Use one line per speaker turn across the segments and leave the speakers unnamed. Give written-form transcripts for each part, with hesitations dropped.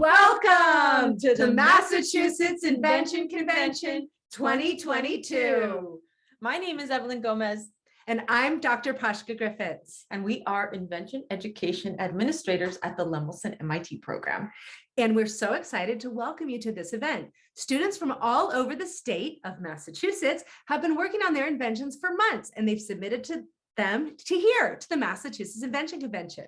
Welcome to the Massachusetts Invention Convention 2022.
My name is Evelyn Gomez.
And I'm Dr. Pashka Griffiths.
And we are Invention Education Administrators at the Lemelson MIT program.
And we're so excited to welcome you to this event. Students from all over the state of Massachusetts have been working on their inventions for months, and they've submitted to them to here to the Massachusetts Invention Convention.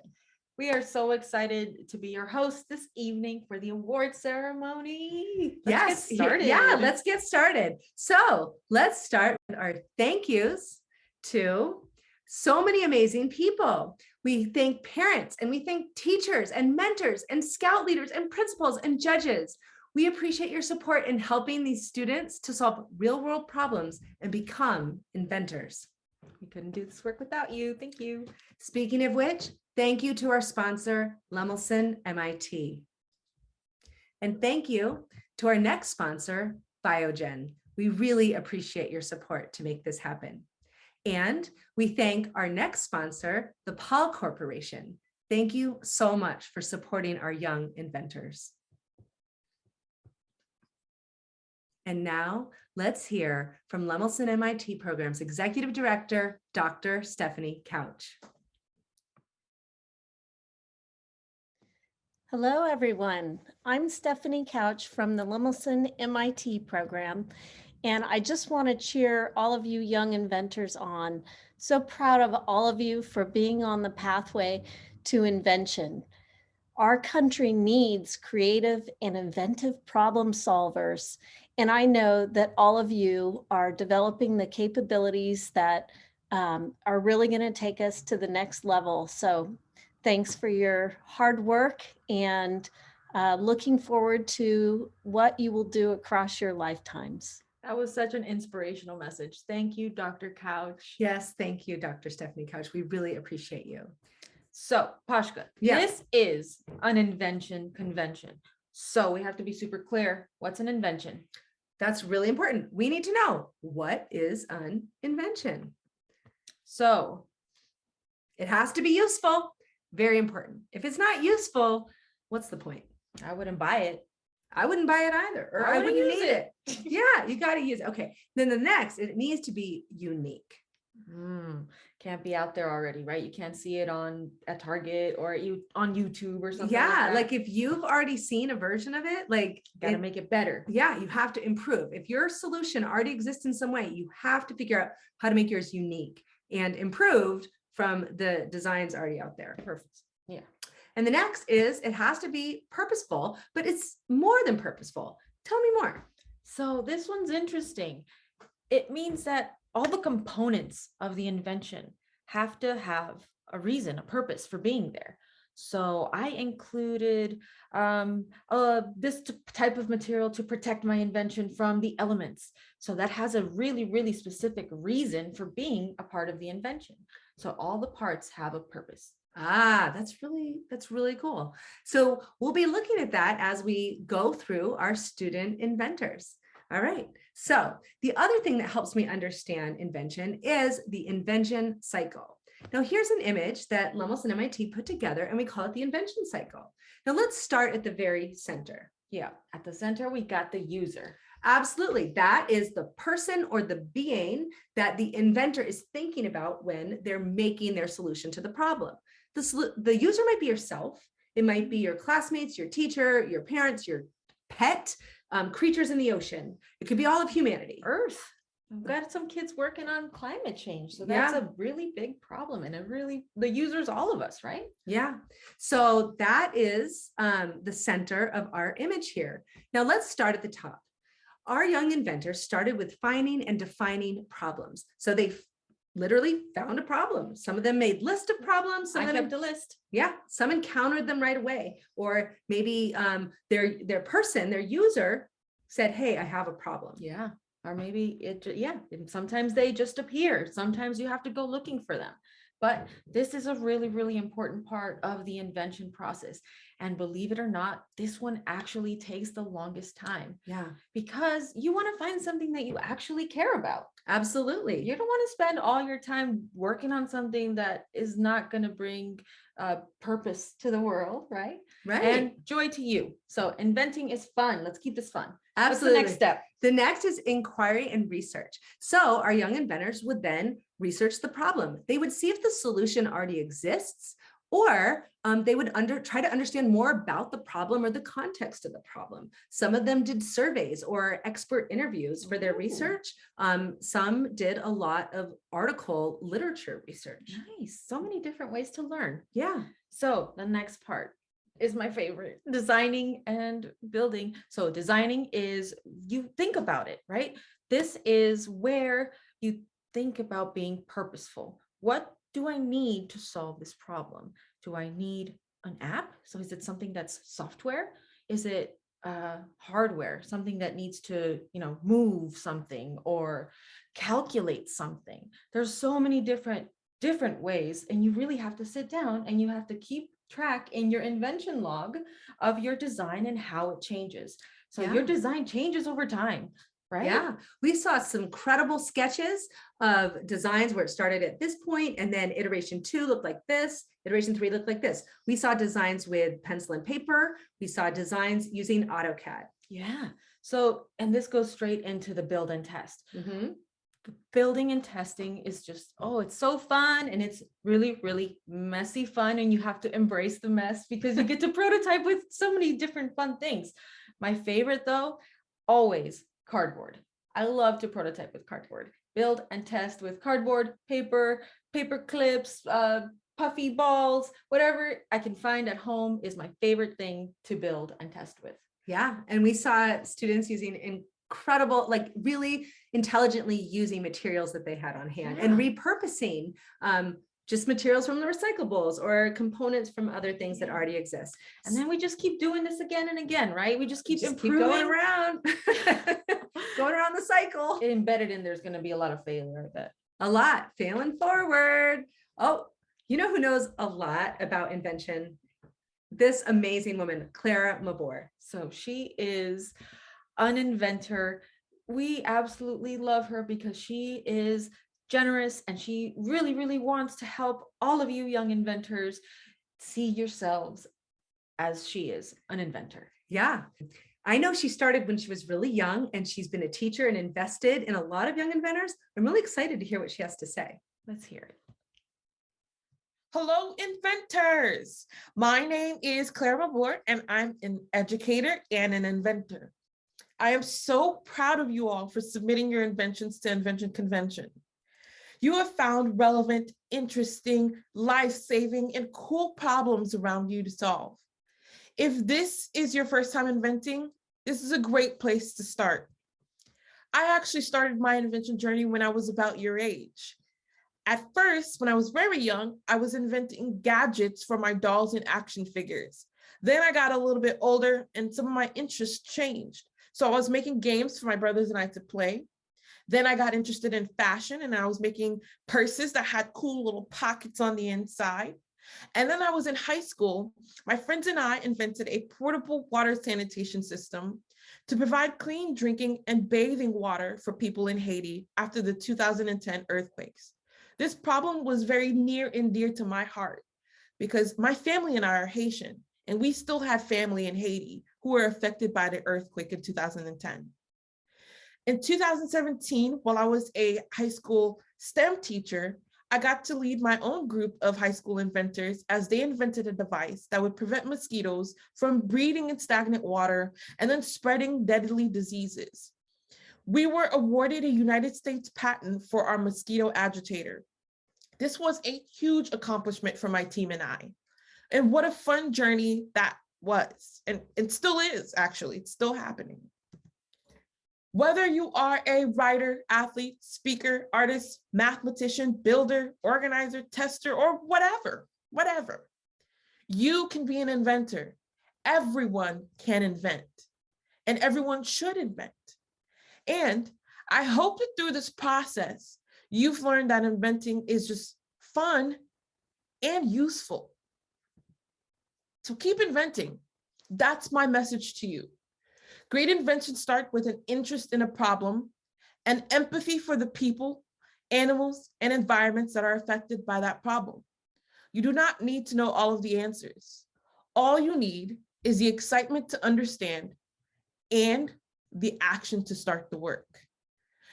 We are so excited to be your host this evening for the award ceremony. Let's get started.
Yeah, let's get started. So let's start with our thank yous to so many amazing people. We thank parents and we thank teachers and mentors and scout leaders and principals and judges. We appreciate your support in helping these students to solve real world problems and become inventors.
We couldn't do this work without you. Thank you.
Speaking of which, thank you to our sponsor, Lemelson MIT. And thank you to our next sponsor, Biogen. We really appreciate your support to make this happen. And we thank our next sponsor, the Paul Corporation. Thank you so much for supporting our young inventors. And now let's hear from Lemelson MIT Program's Executive Director, Dr. Stephanie Couch.
Hello, everyone. I'm Stephanie Couch from the Lemelson MIT program, and I just want to cheer all of you young inventors on. So proud of all of you for being on the pathway to invention. Our country needs creative and inventive problem solvers, and I know that all of you are developing the capabilities that are really going to take us to the next level. So thanks for your hard work, and looking forward to what you will do across your lifetimes.
That was such an inspirational message. Thank you, Dr. Couch.
Yes, thank you, Dr. Stephanie Couch. We really appreciate you.
So, Pashka, This is an invention convention. So we have to be super clear. What's an invention?
That's really important. We need to know, what is an invention?
So
it has to be useful. Very important. If it's not useful, what's the point?
I wouldn't buy it.
I wouldn't buy it either, or I wouldn't need it. Yeah, you got to use it. Okay. Then the next, it needs to be unique.
Can't be out there already, right? You can't see it at Target or on YouTube or something.
Yeah, like if you've already seen a version of it, like
gotta make it better.
Yeah, you have to improve. If your solution already exists in some way, you have to figure out how to make yours unique and improved from the designs already out there.
Perfect. Yeah.
And the next is it has to be purposeful, but it's more than purposeful. Tell me more.
So this one's interesting. It means that all the components of the invention have to have a reason, a purpose for being there. So I included this type of material to protect my invention from the elements. So that has a really, really specific reason for being a part of the invention. So all the parts have a purpose.
That's really cool. So we'll be looking at that as we go through our student inventors. All right. So the other thing that helps me understand invention is the invention cycle. Now here's an image that Lemelson MIT put together, and we call it the invention cycle. Now let's start at the very center.
Yeah. At the center, we got the user.
Absolutely. That is the person or the being that the inventor is thinking about when they're making their solution to the problem. The user might be yourself. It might be your classmates, your teacher, your parents, your pet, creatures in the ocean. It could be all of humanity.
Earth. We've got some kids working on climate change. So that's a really big problem. And the user's all of us, right?
Yeah. So that is the center of our image here. Now let's start at the top. Our young inventors started with finding and defining problems. So they literally found a problem. Some of them made list of problems. Some
I kept a list.
Yeah, some encountered them right away. Or maybe their user said, hey, I have a problem.
Yeah. Or maybe sometimes they just appear. Sometimes you have to go looking for them. But this is a really, really important part of the invention process. And believe it or not, this one actually takes the longest time
Yeah,
because you want to find something that you actually care about.
absolutely.
You don't want to spend all your time working on something that is not going to bring purpose to the world, right?
Right.
And joy to you. So inventing is fun. Let's keep this fun.
Absolutely.
What's the next step?
The next is inquiry and research. So our young inventors would then research the problem. They would see if the solution already exists, or they would try to understand more about the problem or the context of the problem. Some of them did surveys or expert interviews for their
Ooh.
research. Some did a lot of article literature research.
Nice. So many different ways to learn.
Yeah.
So the next part is my favorite, designing and building. So designing is, you think about it, right? This is where you think about being purposeful. What do I need to solve this problem? Do I need an app? So is it something that's software? Is it hardware, something that needs to, move something or calculate something? There's so many different ways, and you really have to sit down and you have to keep track in your invention log of your design and how it changes. So your
Yeah.
design changes over time, right?
Yeah, we saw some credible sketches of designs where it started at this point, and then iteration 2 looked like this, iteration 3 looked like this. We saw designs with pencil and paper. We saw designs using AutoCAD.
Yeah. So, and this goes straight into the build and test.
Mhm.
Building and testing is just, it's so fun, and it's really, really messy fun, and you have to embrace the mess because you get to prototype with so many different fun things. My favorite though, always cardboard. I love to prototype with cardboard. Build and test with cardboard, paper clips, puffy balls, whatever I can find at home is my favorite thing to build and test with.
Yeah, and we saw students using incredible, like really intelligently using materials that they had on hand and repurposing just materials from the recyclables or components from other things that already exist.
And then we just keep doing this again and again, right? We just keep improving.
Keep going around, going around the cycle.
Embedded in there's going to be a lot of failure, I bet.
A lot, failing forward. Oh, you know who knows a lot about invention? This amazing woman, Clara Mabor.
So she is an inventor. We absolutely love her because she is generous and she really, really wants to help all of you young inventors see yourselves as she is an inventor.
Yeah. I know she started when she was really young, and she's been a teacher and invested in a lot of young inventors. I'm really excited to hear what she has to say.
Let's hear it.
Hello, inventors. My name is Claire Mabor, and I'm an educator and an inventor. I am so proud of you all for submitting your inventions to Invention Convention. You have found relevant, interesting, life-saving, and cool problems around you to solve. If this is your first time inventing, this is a great place to start. I actually started my invention journey when I was about your age. At first, when I was very young, I was inventing gadgets for my dolls and action figures. Then I got a little bit older and some of my interests changed. So I was making games for my brothers and I to play. Then I got interested in fashion and I was making purses that had cool little pockets on the inside. And then I was in high school. My friends and I invented a portable water sanitation system to provide clean drinking and bathing water for people in Haiti after the 2010 earthquakes. This problem was very near and dear to my heart because my family and I are Haitian, and we still had family in Haiti who were affected by the earthquake in 2010. In 2017, while I was a high school STEM teacher, I got to lead my own group of high school inventors as they invented a device that would prevent mosquitoes from breeding in stagnant water and then spreading deadly diseases. We were awarded a United States patent for our mosquito agitator. This was a huge accomplishment for my team and I. And what a fun journey that was, and it still is, actually, it's still happening. Whether you are a writer, athlete, speaker, artist, mathematician, builder, organizer, tester, or whatever, you can be an inventor. Everyone can invent, and everyone should invent. And I hope that through this process, you've learned that inventing is just fun and useful. So keep inventing. That's my message to you. Great inventions start with an interest in a problem and empathy for the people, animals, and environments that are affected by that problem. You do not need to know all of the answers. All you need is the excitement to understand and the action to start the work.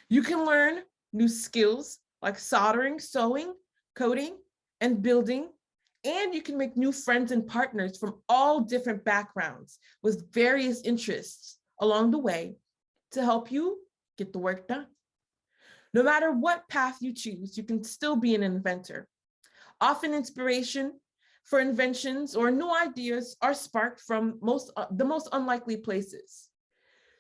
You can learn new skills like soldering, sewing, coding, and building, and you can make new friends and partners from all different backgrounds with various interests along the way to help you get the work done. No matter what path you choose, you can still be an inventor. Often inspiration for inventions or new ideas are sparked from the most unlikely places.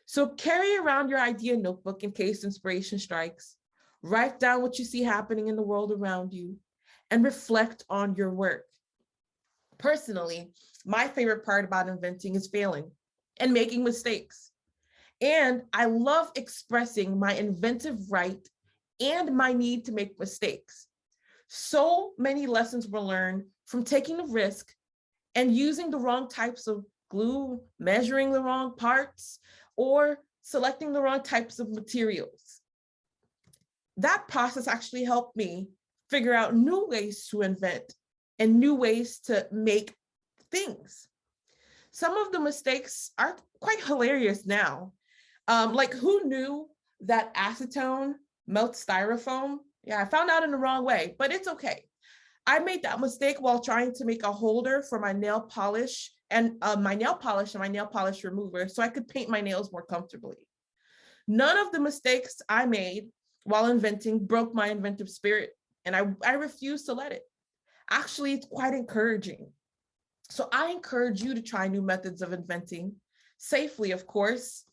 So carry around your idea notebook in case inspiration strikes. Write down what you see happening in the world around you and reflect on your work. Personally, my favorite part about inventing is failing and making mistakes. And I love expressing my inventive right and my need to make mistakes. So many lessons were learned from taking a risk and using the wrong types of glue, measuring the wrong parts, or selecting the wrong types of materials. That process actually helped me figure out new ways to invent and new ways to make things. Some of the mistakes are quite hilarious now. Like, who knew that acetone melts styrofoam? Yeah, I found out in the wrong way, but it's okay. I made that mistake while trying to make a holder for my nail polish and my nail polish remover so I could paint my nails more comfortably. None of the mistakes I made while inventing broke my inventive spirit, and I refuse to let it. Actually, it's quite encouraging. So I encourage you to try new methods of inventing, safely, of course.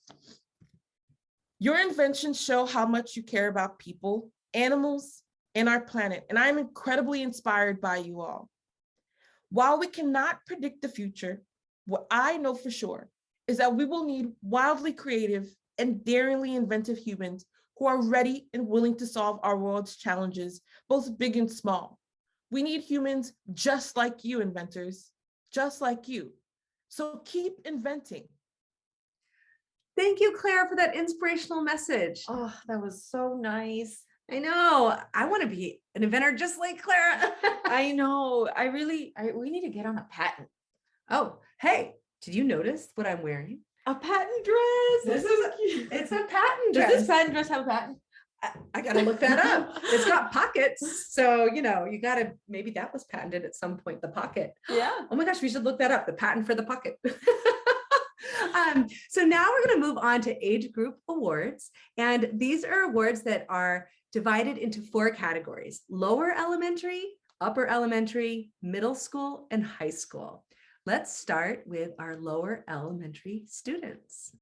Your inventions show how much you care about people, animals, and our planet, and I'm incredibly inspired by you all. While we cannot predict the future, what I know for sure is that we will need wildly creative and daringly inventive humans who are ready and willing to solve our world's challenges, both big and small. We need humans just like you, inventors, just like you. So keep inventing.
Thank you, Claire, for that inspirational message.
Oh, that was so nice.
I know. I want to be an inventor just like Clara.
I know. We need to get on a patent.
Oh, hey, did you notice what I'm wearing?
A patent dress.
It's a patent
Does
dress.
this patent dress have a patent?
I gotta look that up. It's got pockets. So, you gotta, maybe that was patented at some point, the pocket.
Yeah.
Oh my gosh, we should look that up, the patent for the pocket. So now we're gonna move on to age group awards. And these are awards that are divided into 4 categories: lower elementary, upper elementary, middle school, and high school. Let's start with our lower elementary students.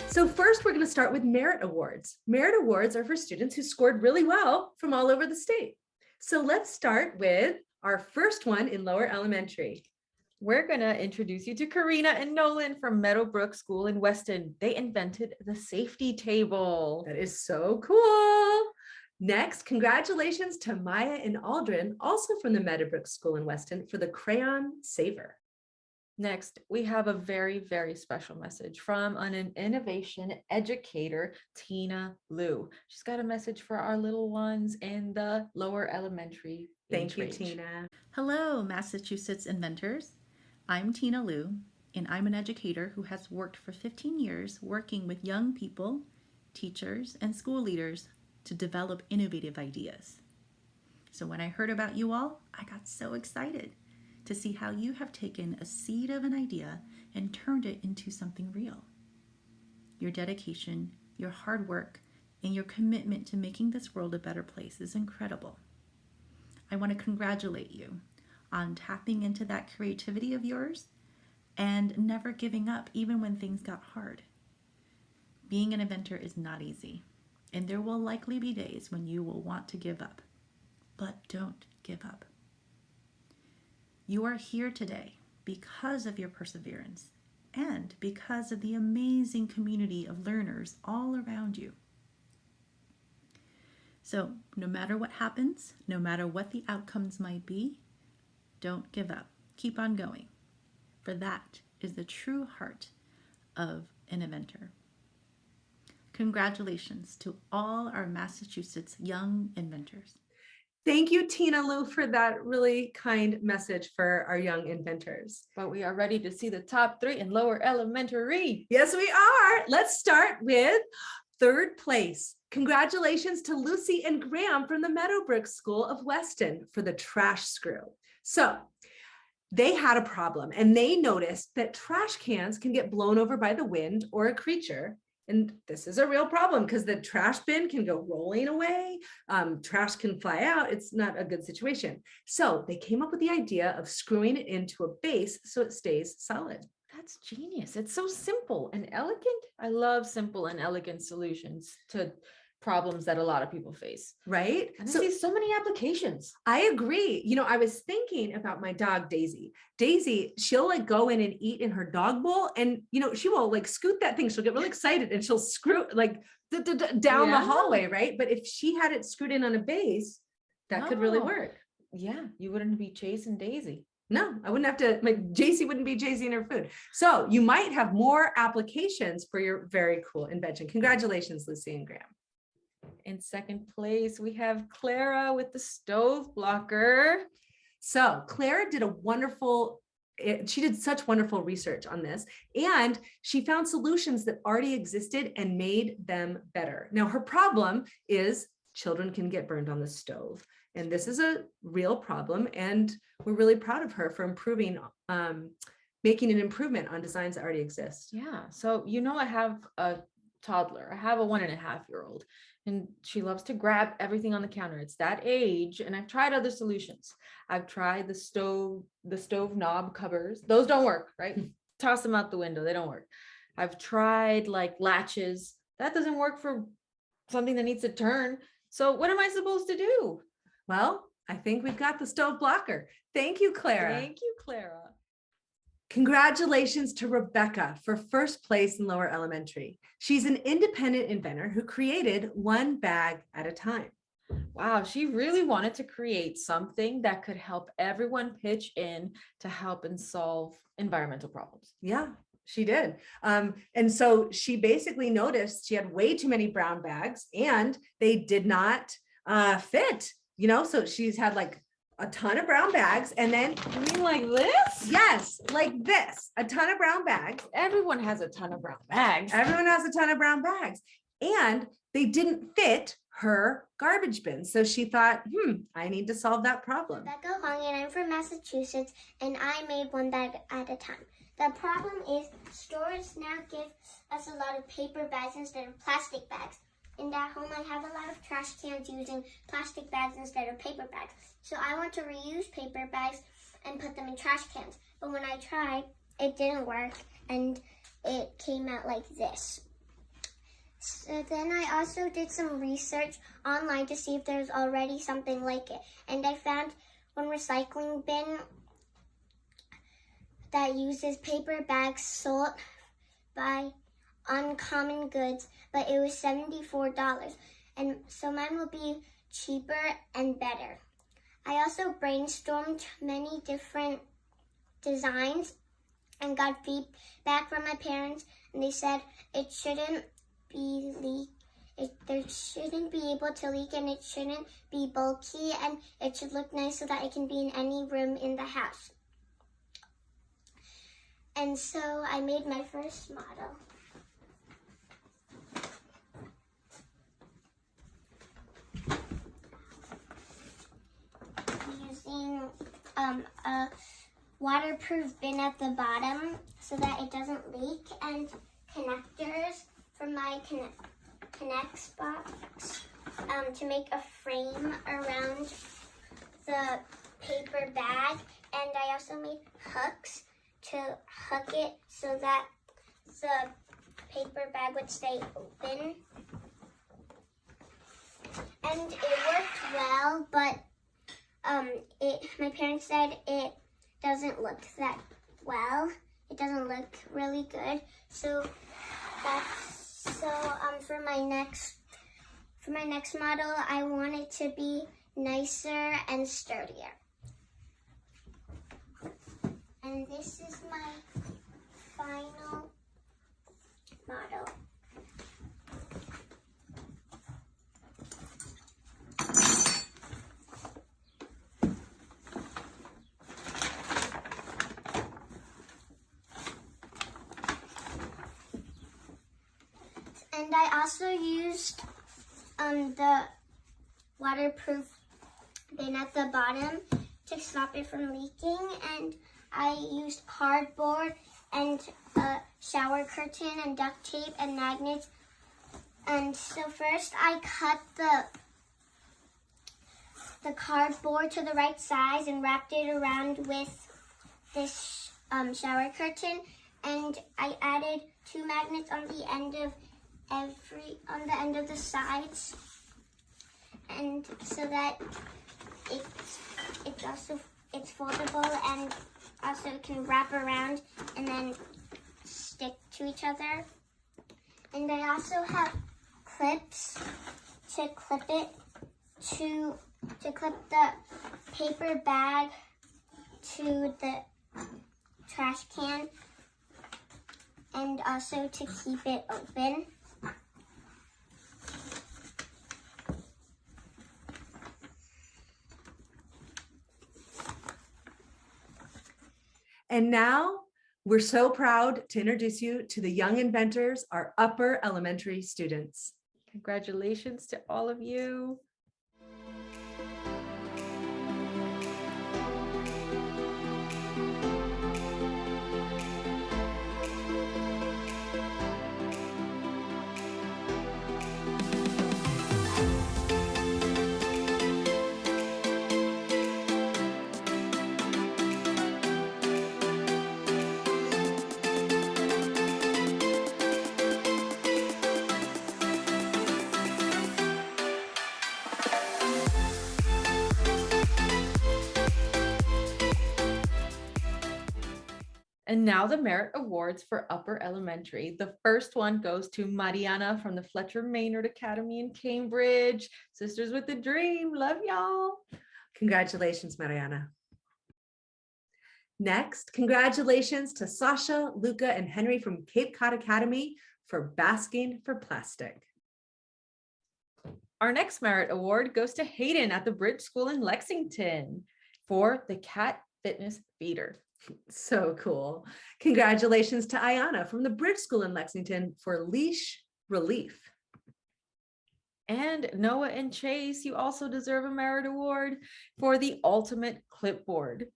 So first, we're going to start with merit awards. Merit awards are for students who scored really well from all over the state. So let's start with our first one in lower elementary.
We're going to introduce you to Karina and Nolan from Meadowbrook School in Weston. They invented the safety table.
That is so cool. Next, congratulations to Maya and Aldrin, also from the Meadowbrook School in Weston, for the crayon saver.
Next, we have a very, very special message from an innovation educator, Tina Liu. She's got a message for our little ones in the lower elementary.
Thank you,
range.
Tina.
Hello, Massachusetts inventors. I'm Tina Liu, and I'm an educator who has worked for 15 years working with young people, teachers, and school leaders to develop innovative ideas. So when I heard about you all, I got so excited to see how you have taken a seed of an idea and turned it into something real. Your dedication, your hard work, and your commitment to making this world a better place is incredible. I want to congratulate you on tapping into that creativity of yours and never giving up even when things got hard. Being an inventor is not easy, and there will likely be days when you will want to give up. But don't give up. You are here today because of your perseverance and because of the amazing community of learners all around you. So, no matter what happens, no matter what the outcomes might be, don't give up. Keep on going. For that is the true heart of an inventor. Congratulations to all our Massachusetts young inventors.
Thank you, Tina Lou, for that really kind message for our young inventors.
But we are ready to see the top 3 in lower elementary.
Yes, we are. Let's start with third place. Congratulations to Lucy and Graham from the Meadowbrook School of Weston for the trash screw. So they had a problem and they noticed that trash cans can get blown over by the wind or a creature. And this is a real problem because the trash bin can go rolling away. Trash can fly out. It's not a good situation. So they came up with the idea of screwing it into a base so it stays solid.
That's genius. It's so simple and elegant. I love simple and elegant solutions to problems that a lot of people face.
Right?
And I see so many applications.
I agree. I was thinking about my dog, Daisy. Daisy, she'll like go in and eat in her dog bowl and, she will like scoot that thing. She'll get really excited and she'll screw like down the hallway, right? But if she had it screwed in on a base, that could really work.
Yeah, you wouldn't be chasing Daisy.
No, I wouldn't have to, JC wouldn't be chasing her food. So you might have more applications for your very cool invention. Congratulations, Lucy and Graham.
In second place, we have Clara with the stove blocker.
So Clara did she did such wonderful research on this, and she found solutions that already existed and made them better. Now, her problem is children can get burned on the stove. And this is a real problem. And we're really proud of her for making an improvement on designs that already exist.
Yeah. So, I have a toddler. I have a 1.5-year-old. And she loves to grab everything on the counter. It's that age. And I've tried other solutions. I've tried the stove knob covers. Those don't work, right? Toss them out the window. They don't work. I've tried like latches. That doesn't work for something that needs to turn. So what am I supposed to do?
Well, I think we've got the stove blocker. Thank you, Clara.
Thank you, Clara.
Congratulations to Rebecca for first place in lower elementary. She's an independent inventor who created one bag at a time.
Wow, she really wanted to create something that could help everyone pitch in to help and solve environmental problems.
Yeah, she did. And so she basically noticed she had way too many brown bags and they did not fit, so she's had like a ton of brown bags and then
you mean like this?
Yes, like this, a ton of brown bags.
Everyone has a ton of brown bags.
Everyone has a ton of brown bags and they didn't fit her garbage bin. So she thought, I need to solve that problem.
Rebecca Huang and I'm from Massachusetts and I made one bag at a time. The problem is stores now give us a lot of paper bags instead of plastic bags. And at home, I have a lot of trash cans using plastic bags instead of paper bags. So I want to reuse paper bags and put them in trash cans. But when I tried, it didn't work and it came out like this. So then I also did some research online to see if there's already something like it. And I found one recycling bin that uses paper bags sold by Uncommon Goods, but it was $74, and so mine will be cheaper and better. I also brainstormed many different designs and got feedback from my parents, and they said it shouldn't be there shouldn't be able to leak, and it shouldn't be bulky, and it should look nice so that it can be in any room in the house. And so I made my first model. Using a waterproof bin at the bottom so that it doesn't leak, and connectors for my connects box to make a frame around the paper bag, and I also made hooks to hook it so that the paper bag would stay open. And it worked well, but my parents said it doesn't look that well. It doesn't look really good. So for my next model, I want it to be nicer and sturdier. And this is my final model. And I also used the waterproof bin at the bottom to stop it from leaking, and I used cardboard and a shower curtain and duct tape and magnets. And so first I cut the cardboard to the right size and wrapped it around with this shower curtain, and I added 2 magnets on the end of the sides, and so that it's foldable and also can wrap around and then stick to each other. And I also have clips to clip it to clip the paper bag to the trash can, and also to keep it open.
And now we're so proud to introduce you to the young inventors, our upper elementary students.
Congratulations to all of you. And now the merit awards for upper elementary. The first one goes to Mariana from the Fletcher Maynard Academy in Cambridge. Sisters with a Dream, love y'all.
Congratulations, Mariana. Next, congratulations to Sasha, Luca, and Henry from Cape Cod Academy for Basking for Plastic.
Our next merit award goes to Hayden at the Bridge School in Lexington for the Cat Fitness Feeder.
So cool. Congratulations to Ayana from the Bridge School in Lexington for Leash Relief.
And Noah and Chase, you also deserve a merit award for the Ultimate Clipboard.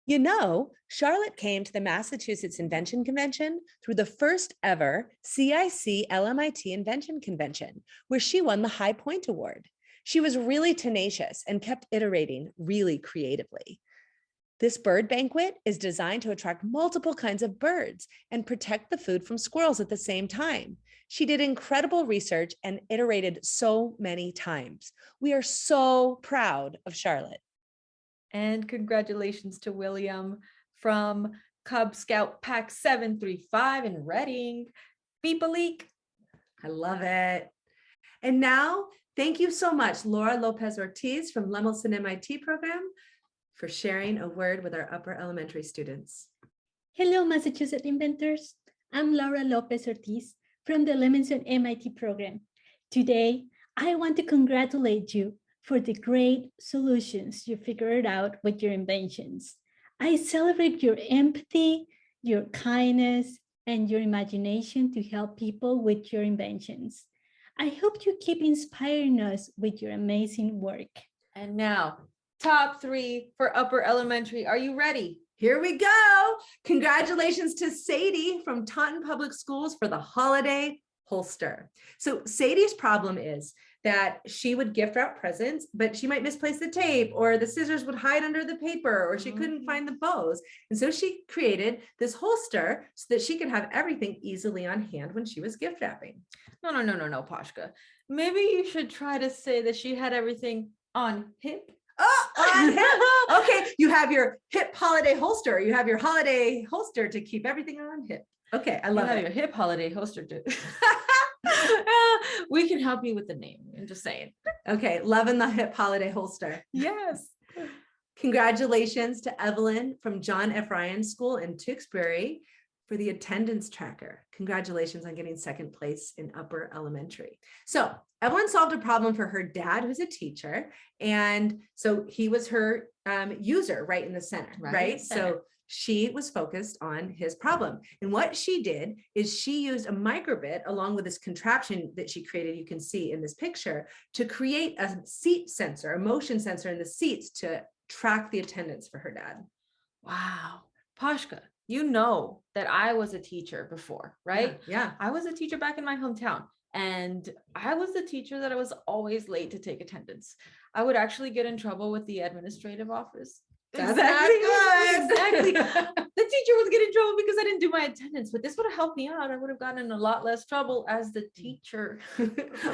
You know, Charlotte came to the Massachusetts Invention Convention through the first ever CIC LMIT Invention Convention, where she won the High Point Award. She was really tenacious and kept iterating really creatively. This bird banquet is designed to attract multiple kinds of birds and protect the food from squirrels at the same time. She did incredible research and iterated so many times. We are so proud of Charlotte.
And congratulations to William from Cub Scout Pack 735 in Reading. Beep a leak.
I love it. And now, thank you so much, Laura Lopez Ortiz from Lemelson MIT program, for sharing a word with our upper elementary students.
Hello, Massachusetts inventors. I'm Laura Lopez Ortiz from the Lemelson MIT program. Today, I want to congratulate you for the great solutions you figured out with your inventions. I celebrate your empathy, your kindness, and your imagination to help people with your inventions. I hope you keep inspiring us with your amazing work.
And now, top 3 for upper elementary. Are you ready?
Here we go. Congratulations to Sadie from Taunton Public Schools for the holiday holster. So Sadie's problem is that she would gift wrap presents, but she might misplace the tape, or the scissors would hide under the paper, or she couldn't find the bows. And so she created this holster so that she could have everything easily on hand when she was gift wrapping.
No, Pashka. Maybe you should try to say that she had everything on hip.
Oh, on hip. Okay, you have your hip holiday holster. You have your holiday holster to keep everything on hip. Okay, I
You
love
have
it.
your hip holiday holster too. We can help you with the name. I'm just saying.
Okay, loving the hip holiday holster.
Yes.
Congratulations to Evelyn from John F. Ryan School in Tewksbury for the attendance tracker. Congratulations on getting second place in upper elementary. So Evelyn solved a problem for her dad, who's a teacher. And so he was her user right in the center, right? So she was focused on his problem. And what she did is she used a microbit along with this contraption that she created, you can see in this picture, to create a seat sensor, a motion sensor in the seats to track the attendance for her dad.
Wow. Pashka, you know that I was a teacher before, right?
Yeah.
I was a teacher back in my hometown. And I was the teacher that I was always late to take attendance. I would actually get in trouble with the administrative office.
That's
Exactly.
not
Exactly.
good.
The teacher would get in trouble because I didn't do my attendance, but this would have helped me out. I would have gotten in a lot less trouble as the teacher.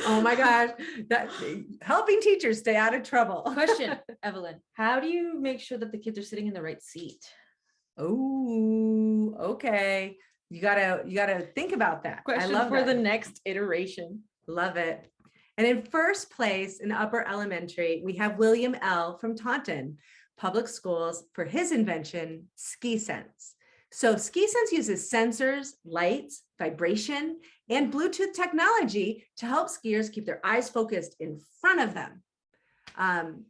Oh my gosh, that helping teachers stay out of trouble.
Question, Evelyn, how do you make sure that the kids are sitting in the right seat?
Oh, okay. You gotta think about that.
Question
I love
for
that.
the next iteration.
Love it. And in first place in upper elementary, we have William L. from Taunton Public Schools for his invention, Ski Sense. So Ski Sense uses sensors, lights, vibration, and Bluetooth technology to help skiers keep their eyes focused in front of them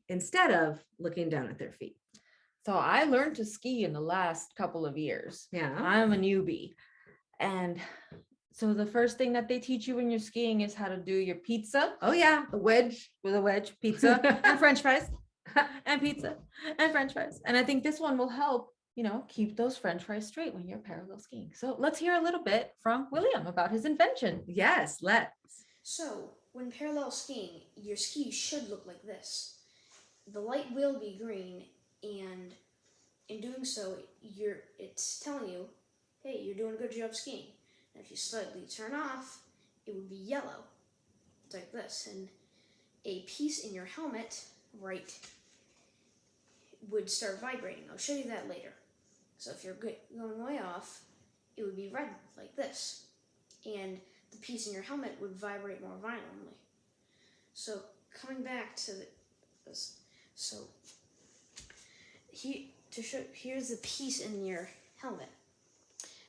instead of looking down at their feet.
So I learned to ski in the last couple of years.
Yeah.
I'm a newbie. And so the first thing that they teach you when you're skiing is how to do your pizza.
Oh yeah, the wedge.
With a wedge, pizza, and French fries, and pizza, and French fries. And I think this one will help, keep those French fries straight when you're parallel skiing. So let's hear a little bit from William about his invention.
Yes, let's.
So, when parallel skiing, your ski should look like this. The light will be green, and in doing so, it's telling you, hey, you're doing a good job skiing. And if you slightly turn off, it would be yellow. It's like this. And a piece in your helmet, right, would start vibrating. I'll show you that later. So if you're going way off, it would be red like this. And the piece in your helmet would vibrate more violently. So coming back to this, so here's the piece in your helmet.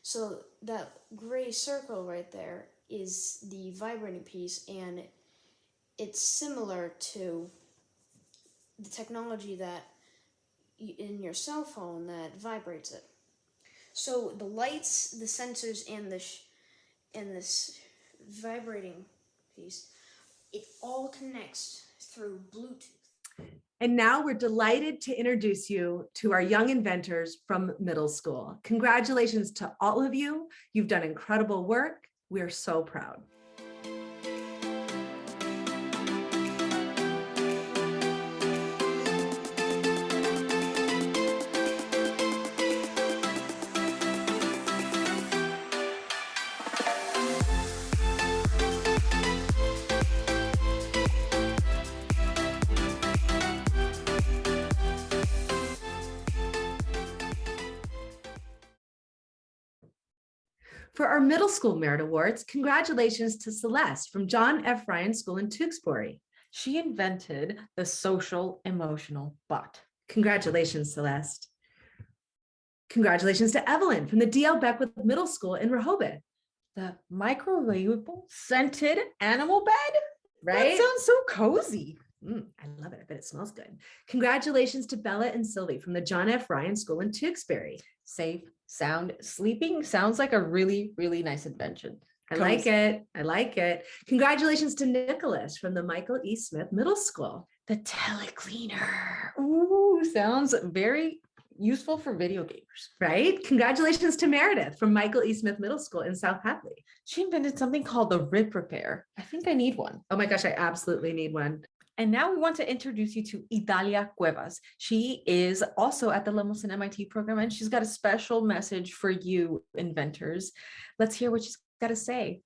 So that gray circle right there is the vibrating piece, and it's similar to the technology that in your cell phone that vibrates it. So the lights, the sensors, and this vibrating piece, it all connects through Bluetooth.
And now we're delighted to introduce you to our young inventors from middle school. Congratulations to all of you. You've done incredible work. We are so proud. For our middle school merit awards, congratulations to Celeste from John F. Ryan School in Tewksbury.
She invented the social emotional bot.
Congratulations, Celeste. Congratulations to Evelyn from the D.L. Beckwith Middle School in Rehoboth.
The microwavable scented animal bed?
Right?
That sounds so cozy.
I love it. I bet it smells good. Congratulations to Bella and Sylvie from the John F. Ryan School in Tewksbury.
Safe, sound, sleeping sounds like a really, really nice invention.
I like it. I like it. Congratulations to Nicholas from the Michael E. Smith Middle School.
The telecleaner. Ooh, sounds very useful for video gamers.
Right? Congratulations to Meredith from Michael E. Smith Middle School in South Hadley.
She invented something called the rip repair. I think I need one.
Oh my gosh, I absolutely need one.
And now we want to introduce you to Idalia Cuevas. She is also at the Lemelson MIT program, and she's got a special message for you inventors. Let's hear what she's got to say.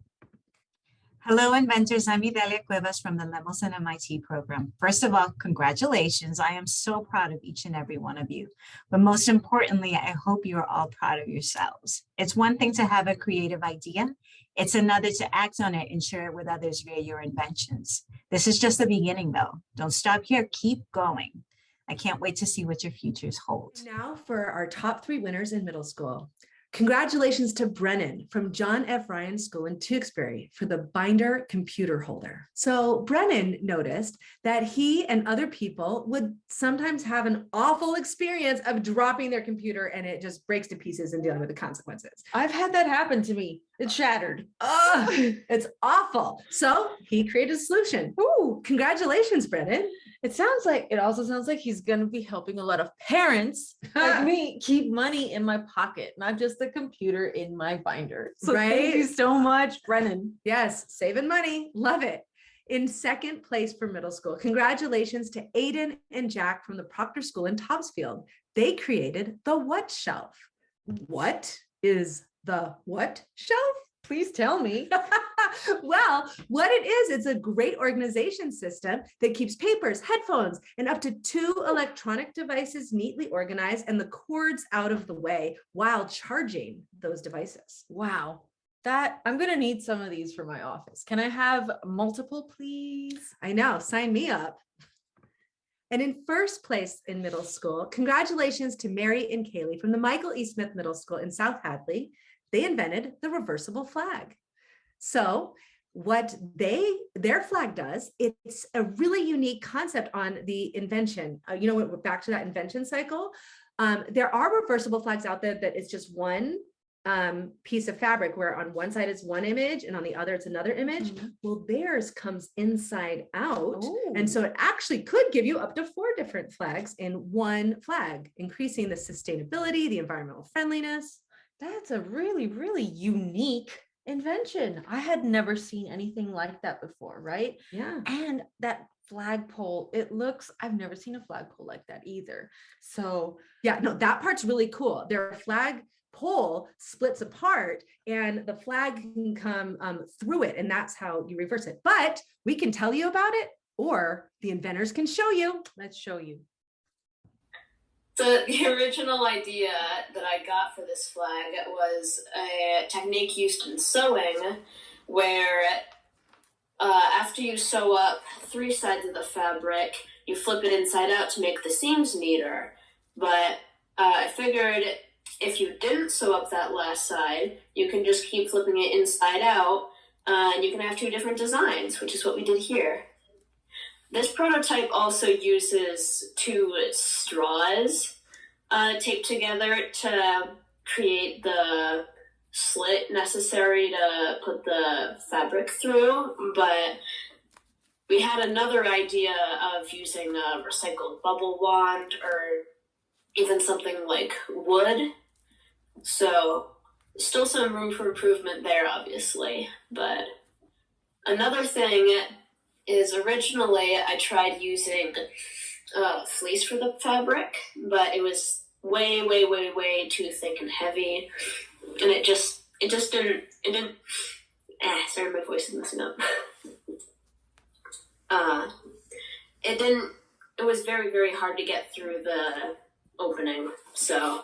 Hello, inventors. I'm Idalia Cuevas from the Lemelson MIT program. First of all, congratulations. I am so proud of each and every one of you. But most importantly, I hope you are all proud of yourselves. It's one thing to have a creative idea. It's another to act on it and share it with others via your inventions. This is just the beginning, though. Don't stop here. Keep going. I can't wait to see what your futures hold.
Now for our top 3 winners in middle school. Congratulations to Brennan from John F. Ryan School in Tewksbury for the binder computer holder. So Brennan noticed that he and other people would sometimes have an awful experience of dropping their computer and it just breaks to pieces and dealing with the consequences.
I've had that happen to me. It shattered.
Oh, it's awful. So he created a solution. Ooh, congratulations, Brennan.
It also sounds like he's going to be helping a lot of parents like me keep money in my pocket, not just the computer in my binder. So thank you
Right?
so much, Brennan.
Yes, saving money. Love it. In second place for middle school, congratulations to Aiden and Jack from the Proctor School in Topsfield. They created the what shelf. What is the what shelf?
Please tell me.
Well, what it is, it's a great organization system that keeps papers, headphones, and up to 2 electronic devices neatly organized and the cords out of the way while charging those devices.
Wow. I'm going to need some of these for my office. Can I have multiple, please?
I know, sign me up. And in first place in middle school, congratulations to Mary and Kaylee from the Michael E. Smith Middle School in South Hadley. They invented the reversible flag. So what their flag does, it's a really unique concept on the invention. We're back to that invention cycle. There are reversible flags out there that is just one piece of fabric where on one side is one image and on the other it's another image. Well, theirs comes inside out. And so it actually could give you up to 4 different flags in one flag, increasing the sustainability, the environmental friendliness.
That's a really, really unique invention. I had never seen anything like that before, right?
Yeah.
And that flagpole, I've never seen a flagpole like that either. So
Yeah, no, that part's really cool. Their flag pole splits apart and the flag can come through it, and that's how you reverse it. But we can tell you about it, or the inventors can show you.
let's show you.
The original idea that I got for this flag was a technique used in sewing where after you sew up 3 sides of the fabric, you flip it inside out to make the seams neater. But I figured if you didn't sew up that last side, you can just keep flipping it inside out and you can have 2 different designs, which is what we did here. This prototype also uses 2 straws taped together to create the slit necessary to put the fabric through, but we had another idea of using a recycled bubble wand or even something like wood. So still some room for improvement there, obviously. But another thing is originally I tried using fleece for the fabric, but it was way, way, way, way too thick and heavy, and it just didn't. Sorry, my voice is messing up. It was very, very hard to get through the opening. So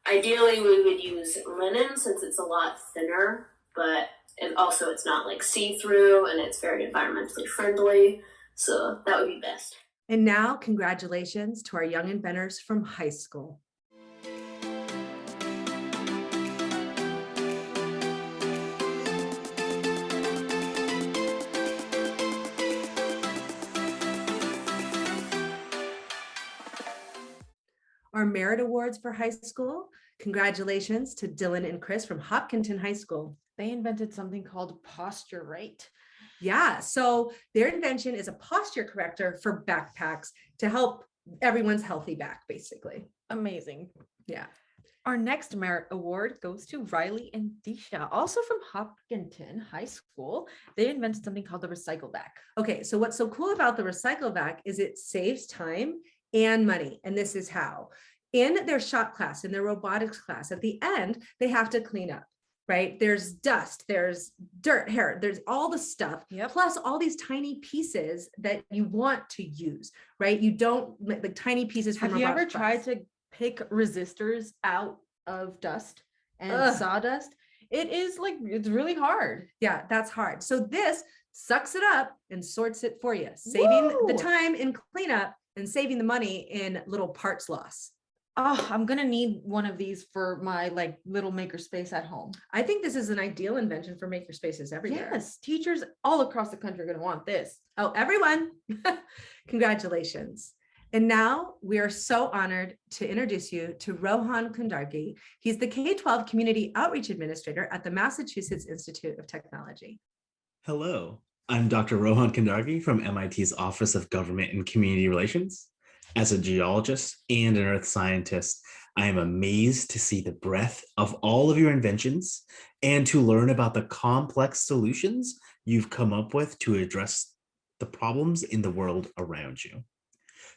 ideally we would use linen since it's a lot thinner, but it's not like see-through and it's very environmentally friendly. So that would be best.
And now, congratulations to our young inventors from high school. Our merit awards for high school, congratulations to Dylan and Chris from Hopkinton High School.
They invented something called Posture Right.
Yeah, so their invention is a posture corrector for backpacks to help everyone's healthy back, basically.
Amazing.
Yeah.
Our next merit award goes to Riley and Disha, also from Hopkinton High School. They invented something called the Recycle Back.
Okay, so what's so cool about the Recycle Back is it saves time and money, and this is how. In their shop class, in their robotics class, at the end, they have to clean up. right? There's dust, there's dirt, hair, there's all the stuff,
Yep.
plus all these tiny pieces that you want to use, right? You don't like tiny pieces from
Have
a
you ever
rock
tried
box.
to pick resistors out of dust and
Ugh.
sawdust? It is like, it's really hard.
Yeah, that's hard. So this sucks it up and sorts it for you, saving the
Woo!
time in cleanup and saving the money in little parts loss.
Oh, I'm gonna need one of these for my like little makerspace at home.
I think this is an ideal invention for makerspaces everywhere.
Yes, teachers all across the country are gonna want this.
Oh, everyone, congratulations. And now we are so honored to introduce you to Rohan Kundargi. He's the K-12 Community Outreach Administrator at the Massachusetts Institute of Technology.
Hello, I'm Dr. Rohan Kundargi from MIT's Office of Government and Community Relations. As a geologist and an earth scientist, I am amazed to see the breadth of all of your inventions and to learn about the complex solutions you've come up with to address the problems in the world around you.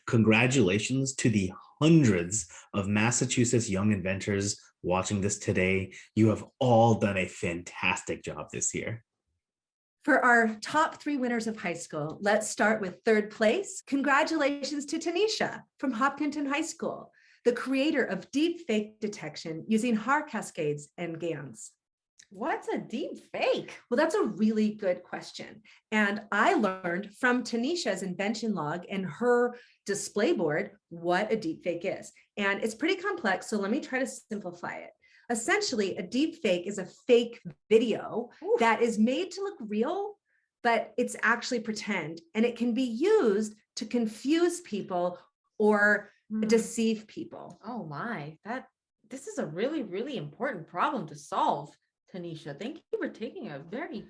Congratulations to the hundreds of Massachusetts young inventors watching this today. You have all done a fantastic job this year.
For our top 3 winners of high school, let's start with 3rd place. Congratulations to Tanisha from Hopkinton High School, the creator of deep fake detection using Haar cascades and GANs.
What's a deep fake?
Well, that's a really good question. And I learned from Tanisha's invention log and her display board what a deep fake is. And it's pretty complex, so let me try to simplify it. Essentially, a deep fake is a fake video that is made to look real, but it's actually pretend, and it can be used to confuse people or deceive people.
Oh my, this is a really, really important problem to solve, Tanisha. Thank you for taking a very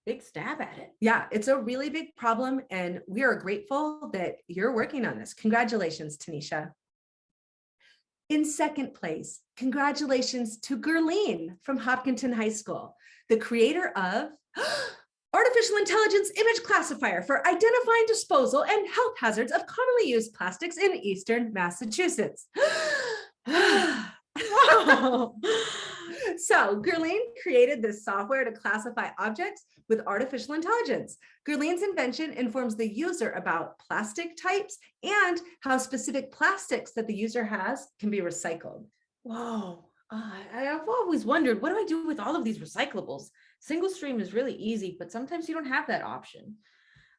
big stab at it.
Yeah, it's a really big problem, and we are grateful that you're working on this. Congratulations, Tanisha. In 2nd place, congratulations to Gerline from Hopkinton High School, the creator of Artificial Intelligence Image Classifier for identifying disposal and health hazards of commonly used plastics in Eastern Massachusetts.
Wow.
So Gerline created this software to classify objects with artificial intelligence. Gerline's invention informs the user about plastic types and how specific plastics that the user has can be recycled.
Whoa. I've always wondered, what do I do with all of these recyclables? Single stream is really easy, but sometimes you don't have that option.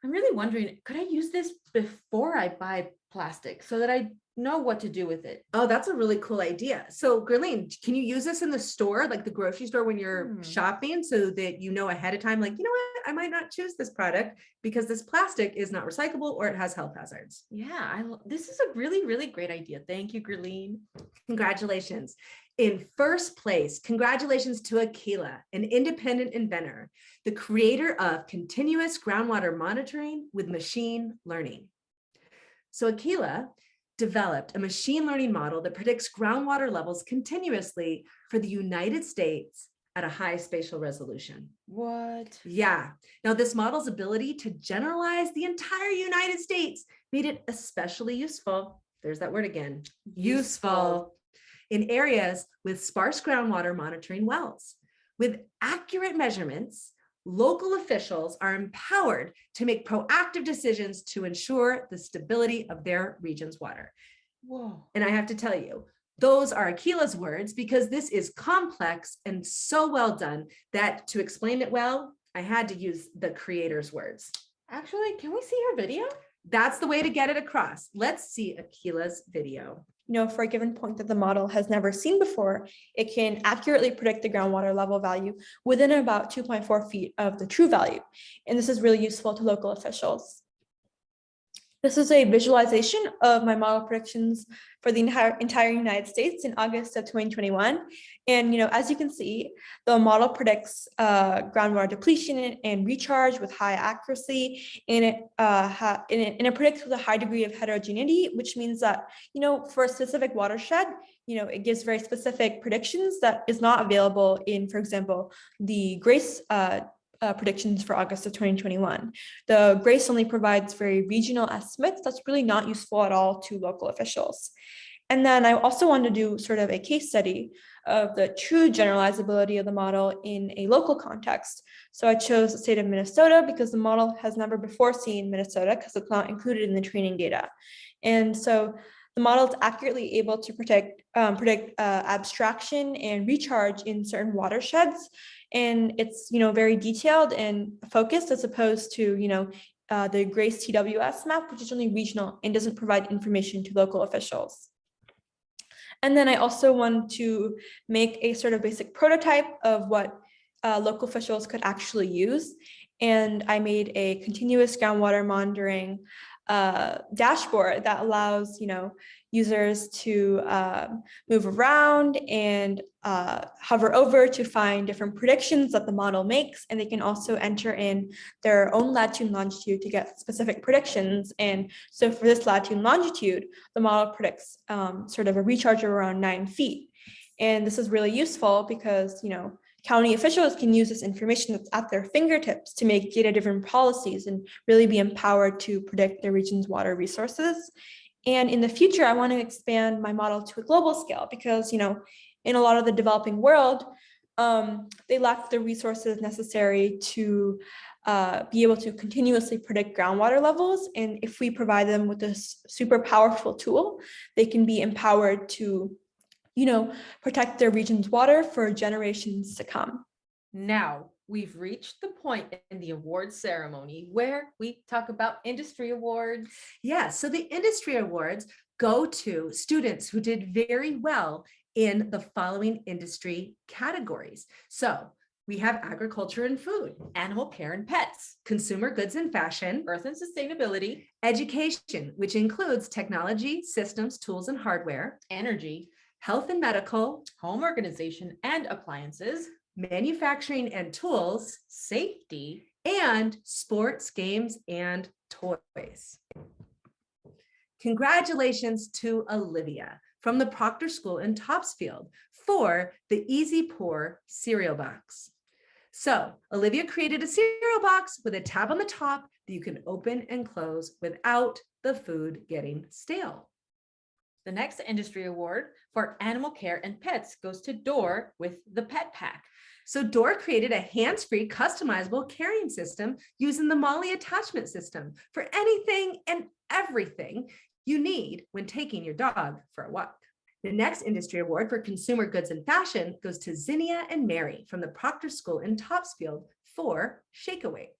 I'm really wondering, could I use this before I buy plastic so that I know what to do with it?
Oh, that's a really cool idea. So Gerline, can you use this in the store, like the grocery store when you're shopping, so that you know ahead of time, like, you know what, I might not choose this product because this plastic is not recyclable or it has health hazards.
Yeah, this is a really, really great idea. Thank you, Gerline.
Congratulations. In 1st place, congratulations to Akila, an independent inventor, the creator of continuous groundwater monitoring with machine learning. So Akila developed a machine learning model that predicts groundwater levels continuously for the United States at a high spatial resolution.
What?
Yeah. Now, this model's ability to generalize the entire United States made it especially useful. There's that word again, useful, in areas with sparse groundwater monitoring wells. With accurate measurements, local officials are empowered to make proactive decisions to ensure the stability of their region's water.
Whoa.
And I have to tell you, those are Akila's words, because this is complex and so well done that to explain it well, I had to use the creator's words.
Actually, can we see her video?
That's the way to get it across. Let's see Akila's video.
For a given point that the model has never seen before, it can accurately predict the groundwater level value within about 2.4 feet of the true value. And this is really useful to local officials. This is a visualization of my model predictions for the entire United States in August of 2021. And, as you can see, the model predicts groundwater depletion and recharge with high accuracy, and it predicts with a high degree of heterogeneity, which means that, for a specific watershed, it gives very specific predictions that is not available in, for example, the GRACE predictions for August of 2021. The GRACE only provides very regional estimates that's really not useful at all to local officials. And then I also wanted to do sort of a case study of the true generalizability of the model in a local context. So I chose the state of Minnesota because the model has never before seen Minnesota because it's not included in the training data. And so the model is accurately able to predict abstraction and recharge in certain watersheds. And it's, very detailed and focused as opposed to, the GRACE TWS map, which is only regional and doesn't provide information to local officials. And then I also want to make a sort of basic prototype of what local officials could actually use. And I made a continuous groundwater monitoring dashboard that allows, users to move around and hover over to find different predictions that the model makes. And they can also enter in their own latitude and longitude to get specific predictions. And so for this latitude and longitude, the model predicts sort of a recharge of around 9 feet. And this is really useful because, county officials can use this information that's at their fingertips to make data-driven policies and really be empowered to predict their region's water resources. And in the future, I want to expand my model to a global scale because, in a lot of the developing world, they lack the resources necessary to be able to continuously predict groundwater levels. And if we provide them with this super powerful tool, they can be empowered to protect their region's water for generations to come.
Now we've reached the point in the awards ceremony where we talk about industry awards.
Yeah, so the industry awards go to students who did very well in the following industry categories. So we have agriculture and food,
Animal care and pets,
consumer goods and fashion,
earth and sustainability,
education, which includes technology, systems, tools, and hardware,
energy,
health and medical,
home organization and appliances,
manufacturing and tools,
safety,
and sports, games, and toys. Congratulations to Olivia from the Proctor School in Topsfield for the Easy Pour cereal box. So Olivia created a cereal box with a tab on the top that you can open and close without the food getting stale.
The next industry award for animal care and pets goes to Door with the Pet Pack.
So Door created a hands-free customizable carrying system using the Molly attachment system for anything and everything you need when taking your dog for a walk. The next industry award for consumer goods and fashion goes to Zinnia and Mary from the Proctor School in Topsfield for Shake Awake.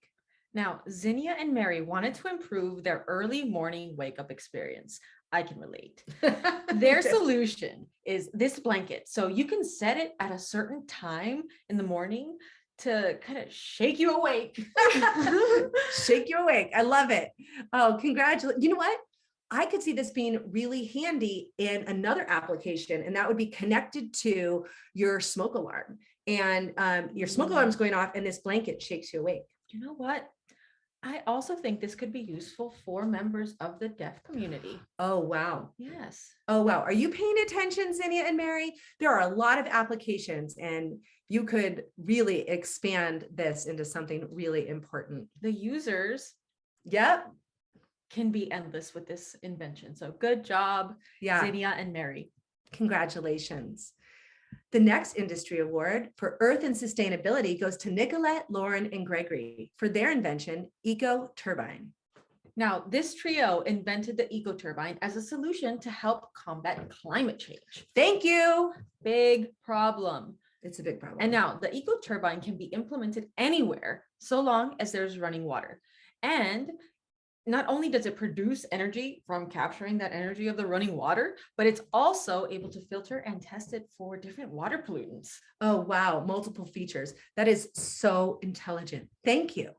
Now, Zinnia and Mary wanted to improve their early morning wake-up experience. I can relate. Their solution is this blanket. So you can set it at a certain time in the morning to kind of shake you awake.
Shake you awake. I love it. Oh, congratulations. You know what? I could see this being really handy in another application, and that would be connected to your smoke alarm. And your smoke alarm is going off and this blanket shakes you awake.
You know what? I also think this could be useful for members of the deaf community.
Oh, wow.
Yes.
Oh, wow. Are you paying attention, Zinnia and Mary? There are a lot of applications, and you could really expand this into something really important.
The users
Yep.
can be endless with this invention. So good job,
Yeah.
Zinnia and Mary.
Congratulations. The next industry award for Earth and Sustainability goes to Nicolette, Lauren, and Gregory for their invention, Eco Turbine.
Now, this trio invented the eco turbine as a solution to help combat climate change.
Thank you.
Big problem.
It's a big problem.
And now the eco turbine can be implemented anywhere so long as there's running water. And not only does it produce energy from capturing that energy of the running water, but it's also able to filter and test it for different water pollutants.
Oh, wow. Multiple features. That is so intelligent. Thank you.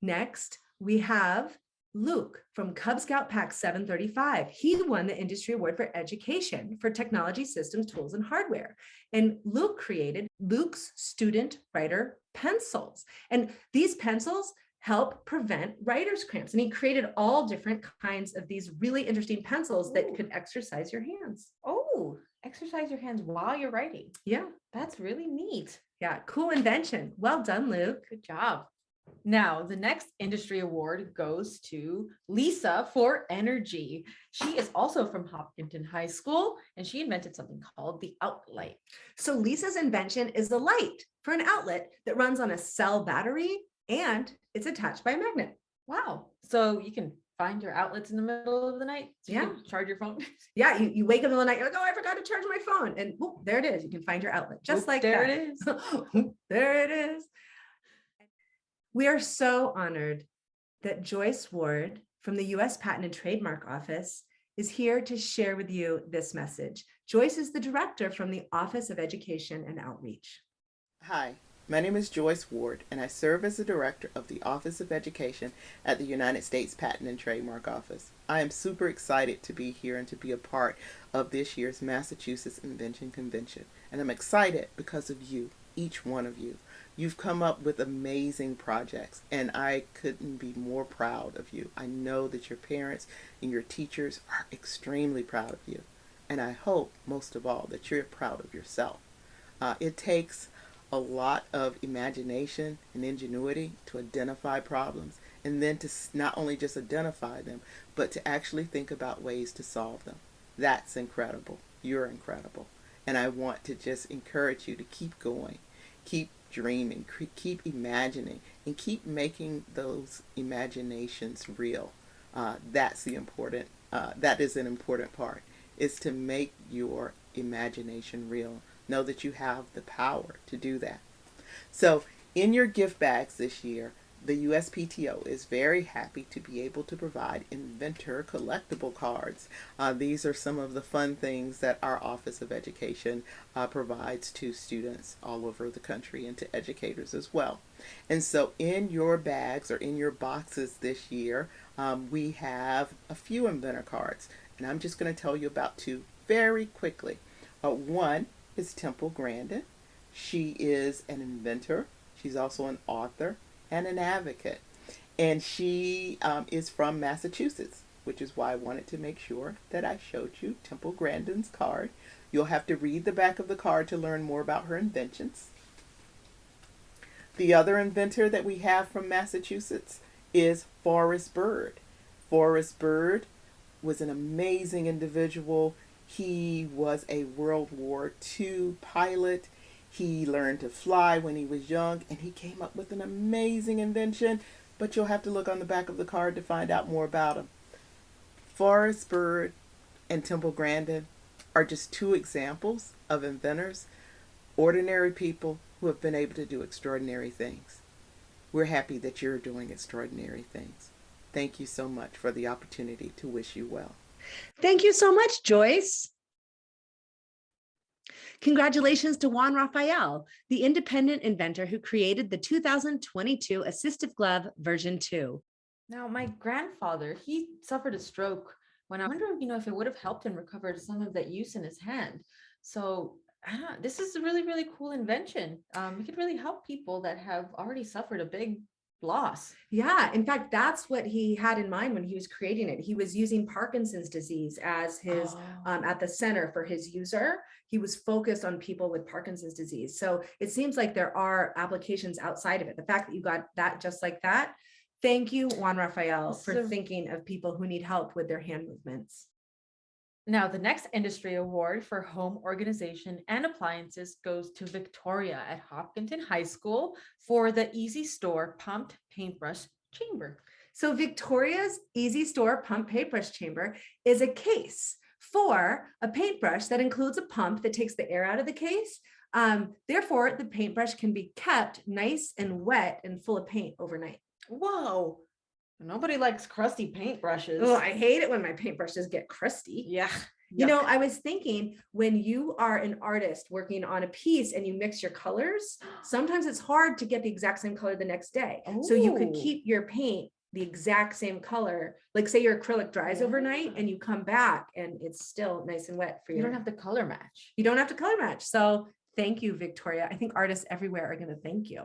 Next, we have Luke from Cub Scout Pack 735. He won the industry award for education for technology, systems, tools, and hardware. And Luke created Luke's student writer pencils. And these pencils help prevent writer's cramps. And he created all different kinds of these really interesting pencils that could exercise your hands.
Oh, exercise your hands while you're writing.
Yeah.
That's really neat.
Yeah. Cool invention. Well done, Luke.
Good job. Now, the next industry award goes to Lisa for energy. She is also from Hopkinton High School, and she invented something called the outlight.
So Lisa's invention is a light for an outlet that runs on a cell battery and it's attached by a magnet.
Wow. So you can find your outlets in the middle of the night. So you
Yeah.
can charge your phone.
Yeah, you wake up in the night, you're like, oh, I forgot to charge my phone. And whoop, there it is. You can find your outlet just
Whoop,
like
there
that.
it is.
Whoop, there it is. We are so honored that Joyce Ward from the U.S. Patent and Trademark Office is here to share with you this message. Joyce is the director from the Office of Education and Outreach.
Hi, my name is Joyce Ward, and I serve as the director of the Office of Education at the United States Patent and Trademark Office. I am super excited to be here and to be a part of this year's Massachusetts Invention Convention. And I'm excited because of you, each one of you. You've come up with amazing projects, and I couldn't be more proud of you. I know that your parents and your teachers are extremely proud of you. And I hope, most of all, that you're proud of yourself. It takes a lot of imagination and ingenuity to identify problems, and then to not only just identify them, but to actually think about ways to solve them. That's incredible. You're incredible. And I want to just encourage you to keep going, keep dreaming, keep imagining, and keep making those imaginations real. That is an important part, is to make your imagination real. Know that you have the power to do that. So in your gift bags this year, the USPTO is very happy to be able to provide inventor collectible cards. These are some of the fun things that our Office of Education provides to students all over the country and to educators as well. And so in your bags or in your boxes this year, we have a few inventor cards. And I'm just going to tell you about two very quickly. One is Temple Grandin. She is an inventor. She's also an author and an advocate. And she is from Massachusetts, which is why I wanted to make sure that I showed you Temple Grandin's card. You'll have to read the back of the card to learn more about her inventions. The other inventor that we have from Massachusetts is Forrest Bird. Forrest Bird was an amazing individual. He was a World War II pilot. He learned to fly when he was young, and he came up with an amazing invention, but you'll have to look on the back of the card to find out more about him. Forrest Bird and Temple Grandin are just two examples of inventors, ordinary people who have been able to do extraordinary things. We're happy that you're doing extraordinary things. Thank you so much for the opportunity to wish you well.
Thank you so much, Joyce. Congratulations to Juan Rafael, the independent inventor who created the 2022 Assistive Glove version 2.
Now, my grandfather, he suffered a stroke when I wonder, if it would have helped him recover some of that use in his hand. So this is a really, really cool invention. It could really help people that have already suffered a big loss.
Yeah, in fact, that's what he had in mind when he was creating it. He was using Parkinson's disease as his at the center for his user. He was focused on people with Parkinson's disease. So it seems like there are applications outside of it. The fact that you got that just like that. Thank you, Juan Rafael, for thinking of people who need help with their hand movements.
Now, the next industry award for home organization and appliances goes to Victoria at Hopkinton High School for the Easy Store Pumped Paintbrush Chamber.
So Victoria's Easy Store Pump Paintbrush Chamber is a case for a paintbrush that includes a pump that takes the air out of the case. Therefore, the paintbrush can be kept nice and wet and full of paint overnight.
Whoa. Nobody likes crusty paintbrushes.
Oh, I hate it when my paintbrushes get crusty.
Yeah.
You know, I was thinking when you are an artist working on a piece and you mix your colors, sometimes it's hard to get the exact same color the next day. So you could keep your paint the exact same color. Like say your acrylic dries overnight and you come back and it's still nice and wet for you.
You don't have to color match.
You don't have to color match. So thank you, Victoria. I think artists everywhere are going to thank you.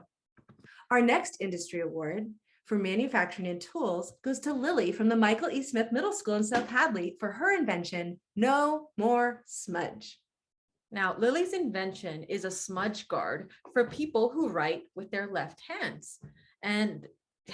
Our next industry award for manufacturing and tools goes to Lily from the Michael E. Smith Middle School in South Hadley for her invention, No More Smudge.
Now, Lily's invention is a smudge guard for people who write with their left hands. And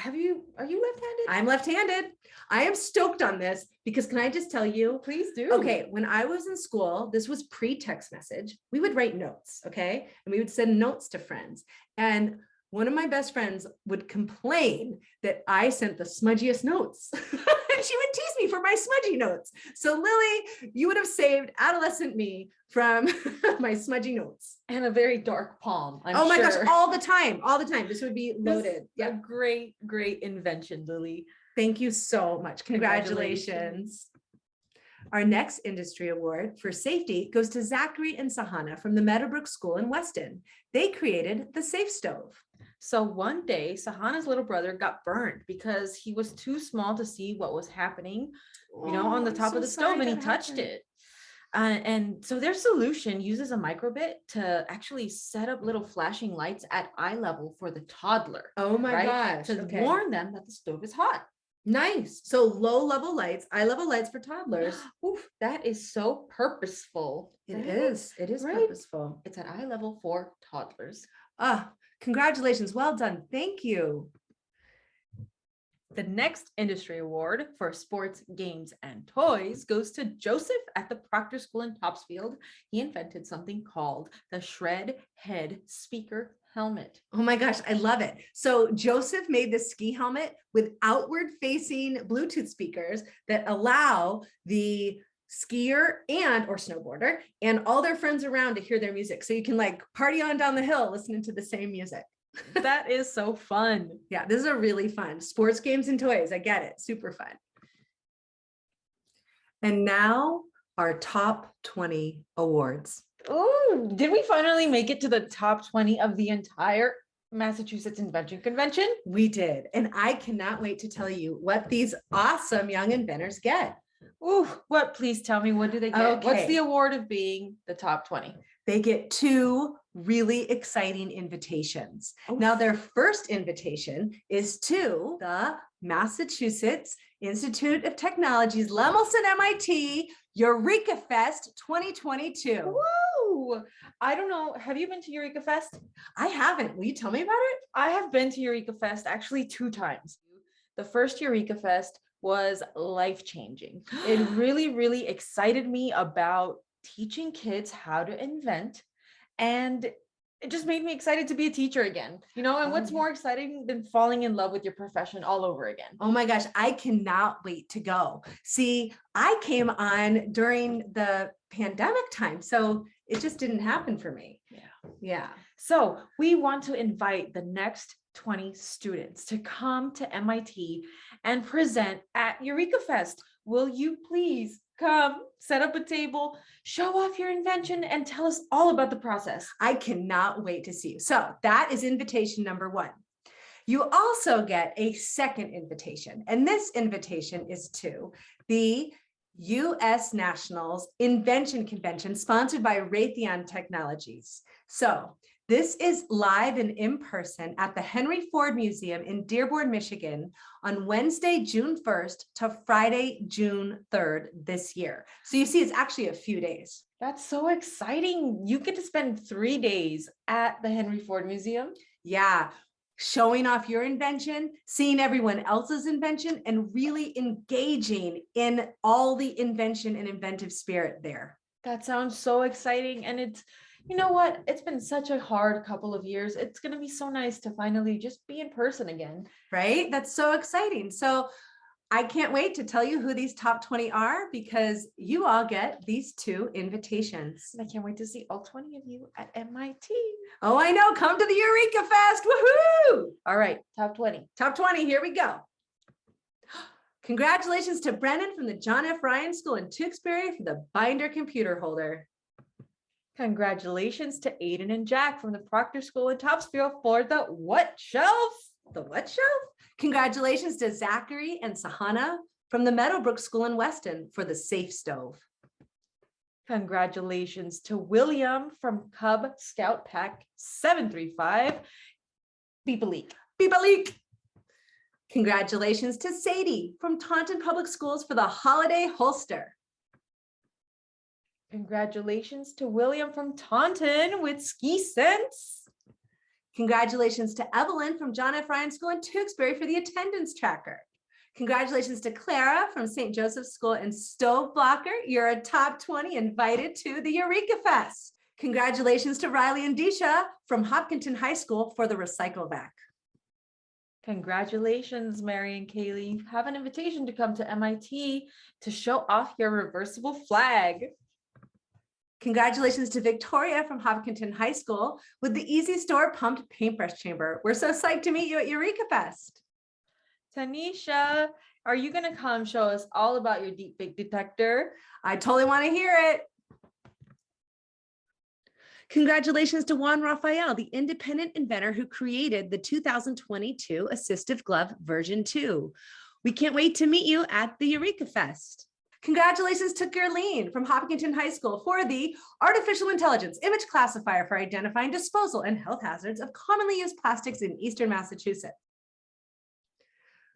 are you left-handed?
I'm left-handed. I am stoked on this because can I just tell you?
Please do.
Okay, when I was in school, this was pre-text message. We would write notes, okay? And we would send notes to friends. And one of my best friends would complain that I sent the smudgiest notes. And she would tease me for my smudgy notes. So Lily, you would have saved adolescent me from my smudgy notes.
And a very dark palm.
Oh my gosh, all the time, all the time. This would be
This
loaded.
is
Yeah.
a great, great invention, Lily.
Thank you so much. Congratulations. Our next industry award for safety goes to Zachary and Sahana from the Meadowbrook School in Weston. They created the Safe Stove.
So one day, Sahana's little brother got burned because he was too small to see what was happening, on the top of the stove, and he touched it. And so their solution uses a microbit to actually set up little flashing lights at eye level for the toddler.
Oh my gosh.
To
Okay.
warn them that the stove is hot.
Nice. So low level lights, eye level lights for toddlers.
Oof, that is so purposeful.
It
right?
is. It is
Right?
purposeful.
It's at eye level for toddlers.
Congratulations. Well done. Thank you.
The next industry award for sports, games, and toys goes to Joseph at the Proctor School in Topsfield. He invented something called the Shred Head Speaker Helmet.
Oh my gosh, I love it. So Joseph made this ski helmet with outward facing Bluetooth speakers that allow the skier or snowboarder and all their friends around to hear their music. So you can like party on down the hill listening to the same music.
That is so fun.
Yeah, this is a really fun sports, games, and toys. I get it. Super fun. And now our top 20 awards.
Oh, did we finally make it to the top 20 of the entire Massachusetts Invention Convention?
We did. And I cannot wait to tell you what these awesome young inventors get.
Ooh, what? Please tell me, what do they get? What's
Okay.
the award of being the top 20?
They get 2 really exciting invitations. Now, their first invitation is to the Massachusetts Institute of Technology's Lemelson MIT Eureka Fest 2022.
Woo! I don't know. Have you been to Eureka Fest?
I haven't. Will you tell me about it?
I have been to Eureka Fest actually 2 times. The first Eureka Fest was life-changing. It really, really excited me about teaching kids how to invent, and it just made me excited to be a teacher again. And what's more exciting than falling in love with your profession all over again?
Oh my gosh, I cannot wait to go. See, I came on during the pandemic time, so it just didn't happen for me. Yeah.
So we want to invite the next 20 students to come to MIT and present at Eureka Fest. Will you please come, set up a table, show off your invention, and tell us all about the process?
I cannot wait to see you. So that is invitation number 1. You also get a second invitation, and this invitation is to the U.S. Nationals Invention Convention sponsored by Raytheon Technologies. So this is live and in person at the Henry Ford Museum in Dearborn, Michigan on Wednesday, June 1st to Friday, June 3rd this year. So you see, it's actually a few days.
That's so exciting. You get to spend 3 days at the Henry Ford Museum.
Yeah, showing off your invention, seeing everyone else's invention, and really engaging in all the invention and inventive spirit there.
That sounds so exciting. And it's, you know what? It's been such a hard couple of years. It's going to be so nice to finally just be in person again.
Right? That's so exciting. So I can't wait to tell you who these top 20 are because you all get these 2 invitations.
And I can't wait to see all 20 of you at MIT.
Oh, I know. Come to the Eureka Fest. Woohoo!
All right, top 20.
Top 20. Here we go. Congratulations to Brennan from the John F. Ryan School in Tewksbury for the binder computer holder.
Congratulations to Aiden and Jack from the Proctor School in Topsfield for the what shelf?
The what shelf? Congratulations to Zachary and Sahana from the Meadowbrook School in Weston for the Safe Stove.
Congratulations to William from Cub Scout Pack 735. Beep a leak.
Beep a leak. Congratulations to Sadie from Taunton Public Schools for the holiday holster.
Congratulations to William from Taunton with Ski Sense.
Congratulations to Evelyn from John F. Ryan School in Tewksbury for the attendance tracker. Congratulations to Clara from St. Joseph's School in Stove Blocker. You're a top 20 invited to the Eureka Fest. Congratulations to Riley and Disha from Hopkinton High School for the Recycle Vac.
Congratulations, Mary and Kaylee. You have an invitation to come to MIT to show off your reversible flag.
Congratulations to Victoria from Hopkinton High School with the Easy Store Pumped Paintbrush Chamber. We're so psyched to meet you at Eureka Fest.
Tanisha, are you going to come show us all about your deep fake detector?
I totally want to hear it. Congratulations to Juan Rafael, the independent inventor who created the 2022 Assistive Glove version 2. We can't wait to meet you at the Eureka Fest. Congratulations to Gerline from Hopkinton High School for the Artificial Intelligence Image Classifier for identifying disposal and health hazards of commonly used plastics in Eastern Massachusetts.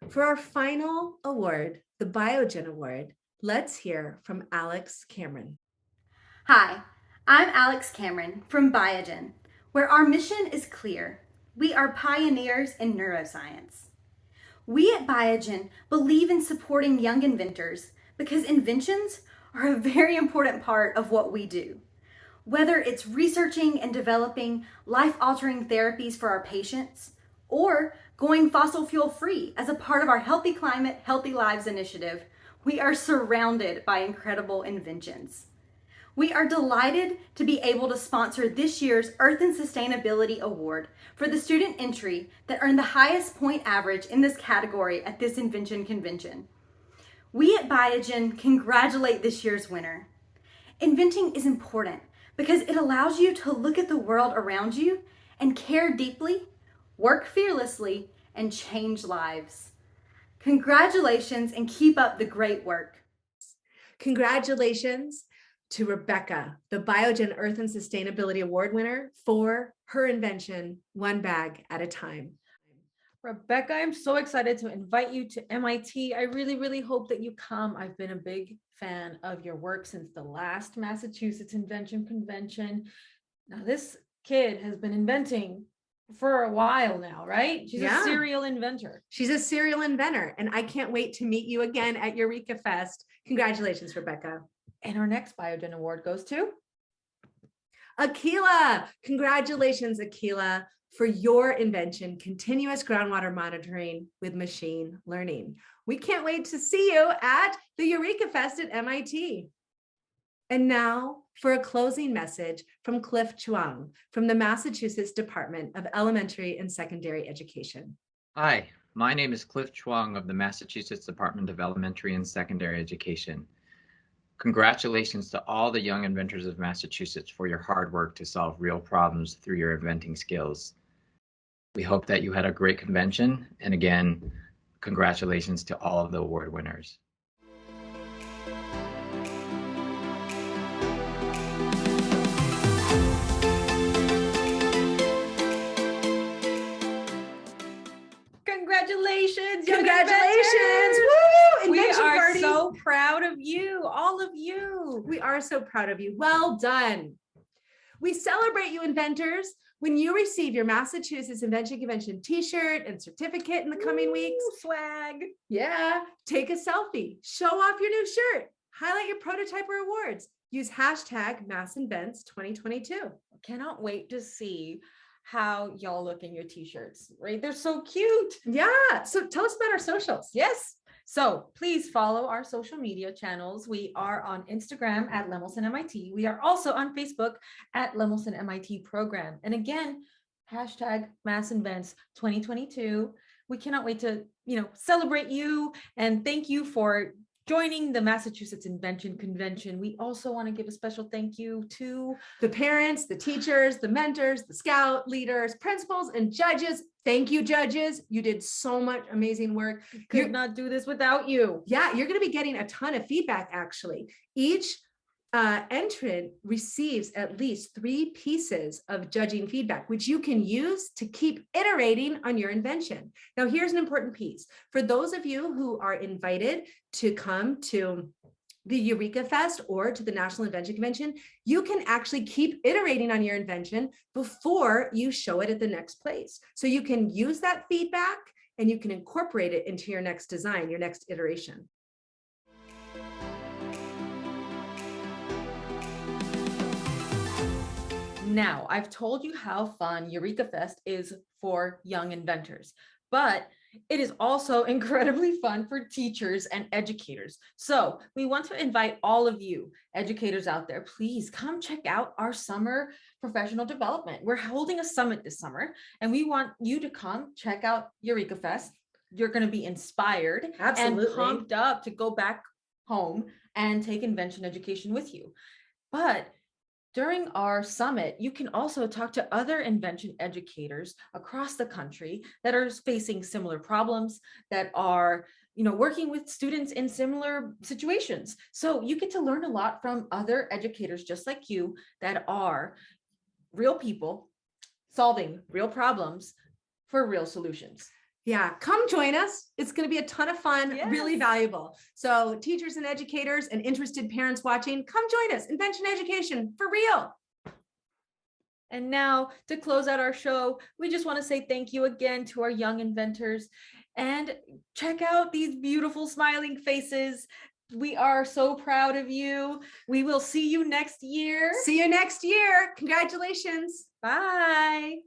For our final award, the Biogen Award, let's hear from Alex Cameron.
Hi, I'm Alex Cameron from Biogen, where our mission is clear. We are pioneers in neuroscience. We at Biogen believe in supporting young inventors because inventions are a very important part of what we do. Whether it's researching and developing life-altering therapies for our patients, or going fossil fuel free as a part of our Healthy Climate, Healthy Lives initiative, we are surrounded by incredible inventions. We are delighted to be able to sponsor this year's Earth and Sustainability Award for the student entry that earned the highest point average in this category at this Invention convention. We at Biogen congratulate this year's winner. Inventing is important because it allows you to look at the world around you and care deeply, work fearlessly, and change lives. Congratulations and keep up the great work.
Congratulations to Rebecca, the Biogen Earth and Sustainability Award winner for her invention, One Bag at a Time.
Rebecca, I'm so excited to invite you to MIT. I really, really hope that you come. I've been a big fan of your work since the last Massachusetts Invention Convention. Now, this kid has been inventing for a while now, right? She's a serial inventor.
She's a serial inventor, and I can't wait to meet you again at Eureka Fest. Congratulations, Rebecca.
And our next Biogen Award goes to
Akila. Congratulations, Akila, for your invention, continuous groundwater monitoring with machine learning. We can't wait to see you at the Eureka Fest at MIT. And now for a closing message from Cliff Chuang from the Massachusetts Department of Elementary and Secondary Education.
Hi, my name is Cliff Chuang of the Massachusetts Department of Elementary and Secondary Education. Congratulations to all the young inventors of Massachusetts for your hard work to solve real problems through your inventing skills. We hope that you had a great convention, and again, congratulations to all of the award winners.
Congratulations!
Congratulations! Woo!
We
Invention
are
party.
so proud of you, all of you.
We are so proud of you. Well done. We celebrate you, inventors, when you receive your Massachusetts Invention Convention t-shirt and certificate in the coming weeks.
Swag.
Yeah. Take a selfie. Show off your new shirt. Highlight your prototype or awards. Use hashtag MassInvents2022.
Cannot wait to see how y'all look in your t-shirts, right? They're so cute.
Yeah. So tell us about our socials.
Yes. So please follow our social media channels. We are on Instagram at Lemelson MIT. We are also on Facebook at Lemelson MIT Program. And again, hashtag MassInvents2022. We cannot wait to, celebrate you and thank you for joining the Massachusetts Invention Convention. We also want to give a special thank you to
the parents, the teachers, the mentors, the scout leaders, principals, and judges. Thank you, judges. You did so much amazing work.
Could not do this without you.
Yeah, you're going to be getting a ton of feedback, actually. Each entrant receives at least 3 pieces of judging feedback, which you can use to keep iterating on your invention. Now, here's an important piece. For those of you who are invited to come to the Eureka Fest or to the National Invention Convention, you can actually keep iterating on your invention before you show it at the next place. So you can use that feedback and you can incorporate it into your next design, your next iteration.
Now, I've told you how fun Eureka Fest is for young inventors, but it is also incredibly fun for teachers and educators. So we want to invite all of you educators out there, please come check out our summer professional development. We're holding a summit this summer and we want you to come check out Eureka Fest. You're going to be inspired and pumped up to go back home and take invention education with you. But during our summit, you can also talk to other invention educators across the country that are facing similar problems, that are, working with students in similar situations. So you get to learn a lot from other educators just like you that are real people solving real problems for real solutions.
Yeah, come join us. It's going to be a ton of fun, really valuable. So teachers and educators and interested parents watching, come join us. Invention education for real.
And now to close out our show, we just want to say thank you again to our young inventors and check out these beautiful smiling faces. We are so proud of you. We will see you next year.
See you next year. Congratulations.
Bye.